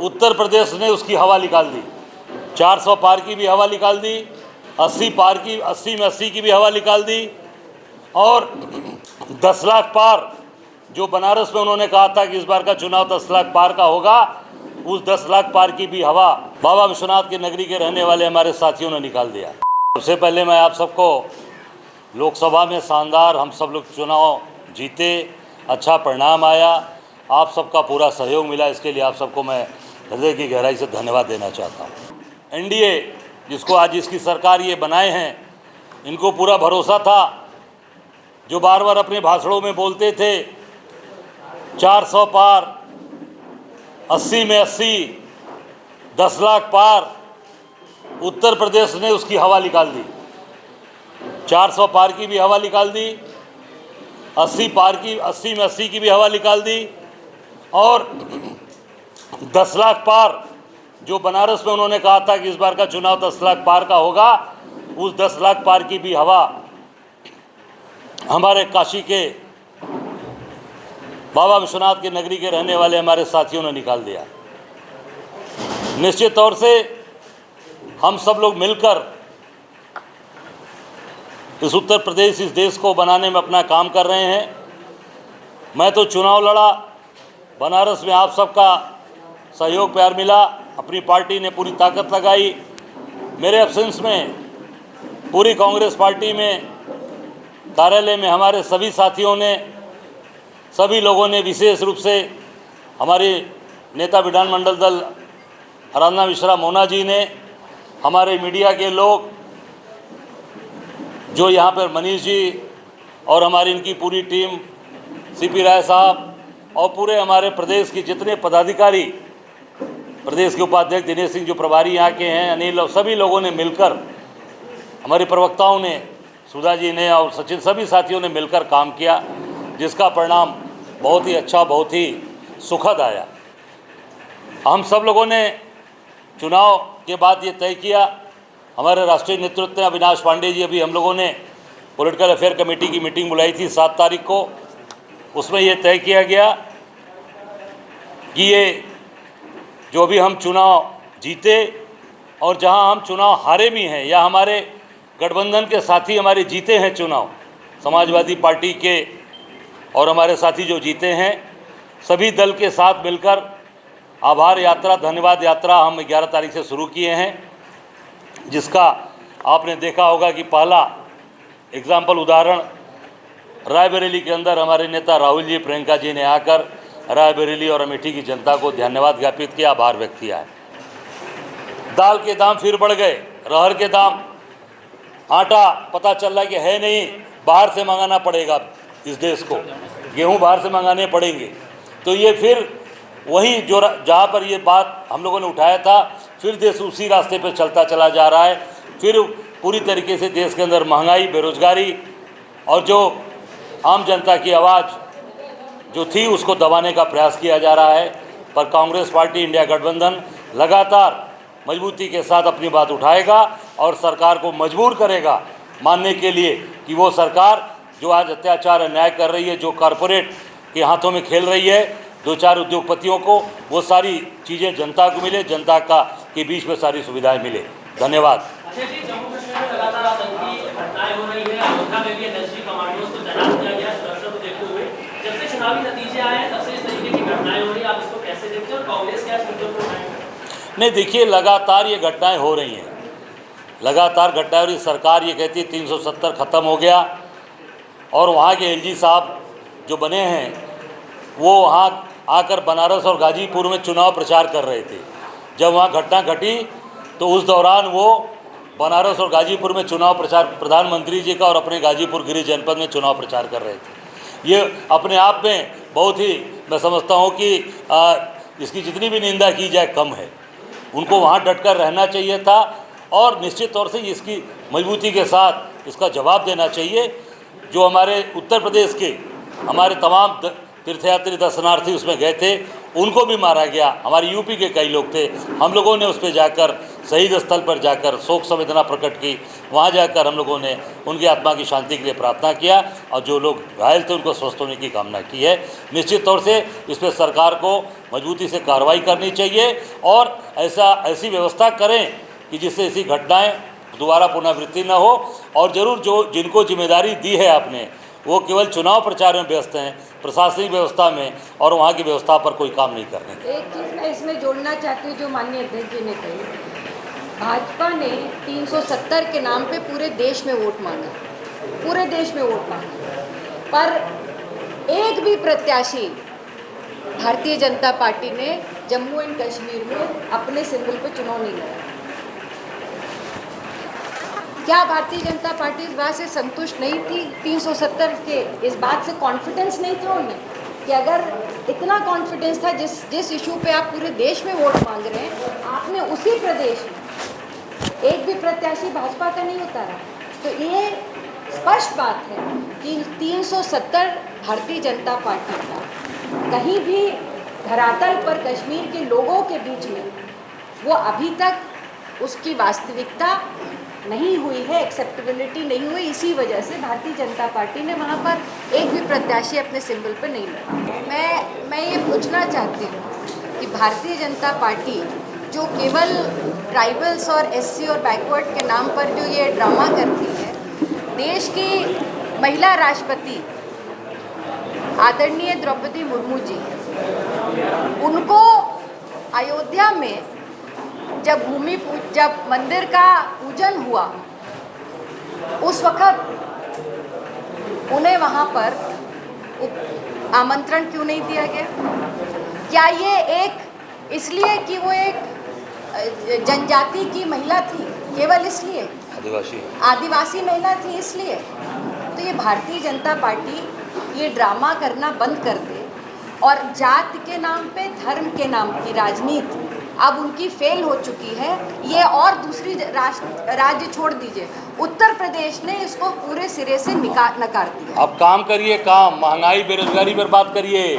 उत्तर प्रदेश ने उसकी हवा निकाल दी। 400 पार की भी हवा निकाल दी, 80 पार की, 80 में 80 की भी हवा निकाल दी, और 10 लाख पार जो बनारस में उन्होंने कहा था कि इस बार का चुनाव 10 लाख पार का होगा, उस 10 लाख पार की भी हवा बाबा विश्वनाथ की नगरी के रहने वाले हमारे साथियों ने निकाल दिया। सबसे पहले मैं आप सबको, लोकसभा में शानदार हम सब लोग चुनाव जीते, अच्छा परिणाम आया, आप सबका पूरा सहयोग मिला, इसके लिए आप सबको मैं हृदय की गहराई से धन्यवाद देना चाहता हूँ। एनडीए जिसको आज इसकी सरकार ये बनाए हैं, इनको पूरा भरोसा था, जो बार बार अपने भाषणों में बोलते थे 400 पार, 80 में 80, 10 लाख पार, उत्तर प्रदेश ने उसकी हवा निकाल दी। 400 पार की भी हवा निकाल दी, 80 पार की, 80 में 80 की भी हवा निकाल दी, और 10 लाख पार जो बनारस में उन्होंने कहा था कि इस बार का चुनाव 10 लाख पार का होगा, उस 10 लाख पार की भी हवा हमारे काशी के बाबा विश्वनाथ की नगरी के रहने वाले हमारे साथियों ने निकाल दिया। निश्चित तौर से हम सब लोग मिलकर इस उत्तर प्रदेश, इस देश को बनाने में अपना काम कर रहे हैं। मैं तो चुनाव लड़ा, बनारस में आप सबका सहयोग प्यार मिला, अपनी पार्टी ने पूरी ताकत लगाई। मेरे एब्सेंस में पूरी कांग्रेस पार्टी में, कार्यालय में हमारे सभी साथियों ने, सभी लोगों ने, विशेष रूप से हमारे नेता विधानमंडल दल आराधना मिश्रा मोना जी ने, हमारे मीडिया के लोग जो यहाँ पर मनीष जी और हमारी इनकी पूरी टीम, सीपी राय साहब और पूरे हमारे प्रदेश के जितने पदाधिकारी, प्रदेश के उपाध्यक्ष दिनेश सिंह जो प्रभारी यहाँ के हैं, अनिल, और सभी लोगों ने मिलकर, हमारे प्रवक्ताओं ने, सुधा जी ने और सचिन, सभी साथियों ने मिलकर काम किया, जिसका परिणाम बहुत ही अच्छा, बहुत ही सुखद आया। हम सब लोगों ने चुनाव के बाद ये तय किया, हमारे राष्ट्रीय नेतृत्व अविनाश पांडे जी, अभी हम लोगों ने पॉलिटिकल अफेयर कमेटी की मीटिंग बुलाई थी 7 तारीख को, उसमें ये तय किया गया कि ये जो भी हम चुनाव जीते और जहां हम चुनाव हारे भी हैं, या हमारे गठबंधन के साथी हमारे जीते हैं चुनाव, समाजवादी पार्टी के और हमारे साथी जो जीते हैं, सभी दल के साथ मिलकर आभार यात्रा, धन्यवाद यात्रा हम 11 तारीख से शुरू किए हैं, जिसका आपने देखा होगा कि पहला एग्जाम्पल, उदाहरण, रायबरेली के अंदर हमारे नेता राहुल जी, प्रियंका जी ने आकर रायबरेली और अमेठी की जनता को धन्यवाद ज्ञापित किया, आभार व्यक्त किया है। दाल के दाम फिर बढ़ गए, अरहर के दाम, आटा पता चल रहा है कि है नहीं, बाहर से मंगाना पड़ेगा, इस देश को गेहूं बाहर से मंगाने पड़ेंगे। तो ये फिर वही जो जहाँ पर ये बात हम लोगों ने उठाया था, फिर देश उसी रास्ते पर चलता चला जा रहा है। फिर पूरी तरीके से देश के अंदर महंगाई, बेरोजगारी और जो आम जनता की आवाज़ जो थी उसको दबाने का प्रयास किया जा रहा है। पर कांग्रेस पार्टी, इंडिया गठबंधन लगातार मजबूती के साथ अपनी बात उठाएगा और सरकार को मजबूर करेगा मानने के लिए कि वो सरकार जो आज अत्याचार अन्याय कर रही है, जो कॉरपोरेट के हाथों में खेल रही है, 2-4 उद्योगपतियों को, वो सारी चीज़ें जनता को मिले, जनता का के बीच में सारी सुविधाएं मिले। धन्यवाद। नहीं, देखिए, लगातार ये घटनाएं हो रही हैं, लगातार घटनाएं हो रही। सरकार ये कहती है 370 ख़त्म हो गया, और वहाँ के एलजी साहब जो बने हैं वो वहाँ आकर बनारस और गाजीपुर में चुनाव प्रचार कर रहे थे। जब वहाँ घटना घटी तो उस दौरान वो बनारस और गाजीपुर में चुनाव प्रचार, प्रधानमंत्री जी का और अपने गाजीपुर गिरी जनपद में चुनाव प्रचार कर रहे थे। ये अपने आप में बहुत ही, मैं समझता हूँ कि इसकी जितनी भी निंदा की जाए कम है। उनको वहाँ डटकर रहना चाहिए था, और निश्चित तौर से इसकी मजबूती के साथ इसका जवाब देना चाहिए। जो हमारे उत्तर प्रदेश के हमारे तमाम तीर्थयात्री दर्शनार्थी उसमें गए थे, उनको भी मारा गया। हमारे यूपी के कई लोग थे, हम लोगों ने उस पर जाकर शहीद स्थल पर जाकर शोक संवेदना प्रकट की। वहाँ जाकर हम लोगों ने उनकी आत्मा की शांति के लिए प्रार्थना किया और जो लोग घायल थे उनको स्वस्थ होने की कामना की है। निश्चित तौर से इस पर सरकार को मजबूती से कार्रवाई करनी चाहिए और ऐसी व्यवस्था करें कि जिससे ऐसी घटनाएं दोबारा पुनरावृत्ति न हो। और ज़रूर जो जिनको जिम्मेदारी दी है आपने, वो केवल चुनाव प्रचार में व्यस्त हैं, प्रशासनिक व्यवस्था में और वहाँ की व्यवस्था पर कोई काम नहीं कर रहे। एक चीज़ मैं इसमें जोड़ना चाहती हूँ जो माननीय अध्यक्ष जी ने कही, भाजपा ने 370 के नाम पे पूरे देश में वोट मांगा, पूरे देश में वोट मांगा, पर एक भी प्रत्याशी भारतीय जनता पार्टी ने जम्मू एंड कश्मीर में अपने सिंबल पे चुनाव नहीं लड़ा। क्या भारतीय जनता पार्टी इस बात से संतुष्ट नहीं थी? 370 के इस बात से कॉन्फिडेंस नहीं था उन्हें कि अगर इतना कॉन्फिडेंस था जिस इशू पे आप पूरे देश में वोट मांग रहे हैं, आपने उसी प्रदेश में एक भी प्रत्याशी भाजपा का नहीं उतारा, तो ये स्पष्ट बात है कि 370 भारतीय जनता पार्टी का कहीं भी धरातल पर कश्मीर के लोगों के बीच में वो अभी तक उसकी वास्तविकता नहीं हुई है, एक्सेप्टेबिलिटी नहीं हुई। इसी वजह से भारतीय जनता पार्टी ने वहाँ पर एक भी प्रत्याशी अपने सिंबल पर नहीं लड़ा। मैं ये पूछना चाहती हूँ कि भारतीय जनता पार्टी जो केवल ट्राइबल्स और एससी और बैकवर्ड के नाम पर जो ये ड्रामा करती है, देश की महिला राष्ट्रपति आदरणीय द्रौपदी मुर्मू जी, उनको अयोध्या में जब मंदिर का पूजन हुआ उस वक्त उन्हें वहाँ पर आमंत्रण क्यों नहीं दिया गया? क्या ये एक इसलिए कि वो एक जनजाति की महिला थी, केवल इसलिए? आदिवासी महिला थी इसलिए? तो ये भारतीय जनता पार्टी ये ड्रामा करना बंद कर दे और जात के नाम पे, धर्म के नाम की राजनीति अब उनकी फेल हो चुकी है। ये और दूसरी राज्य छोड़ दीजिए, उत्तर प्रदेश ने इसको पूरे सिरे से नकार दिया। अब काम करिए, काम, महंगाई बेरोजगारी पर बात करिए।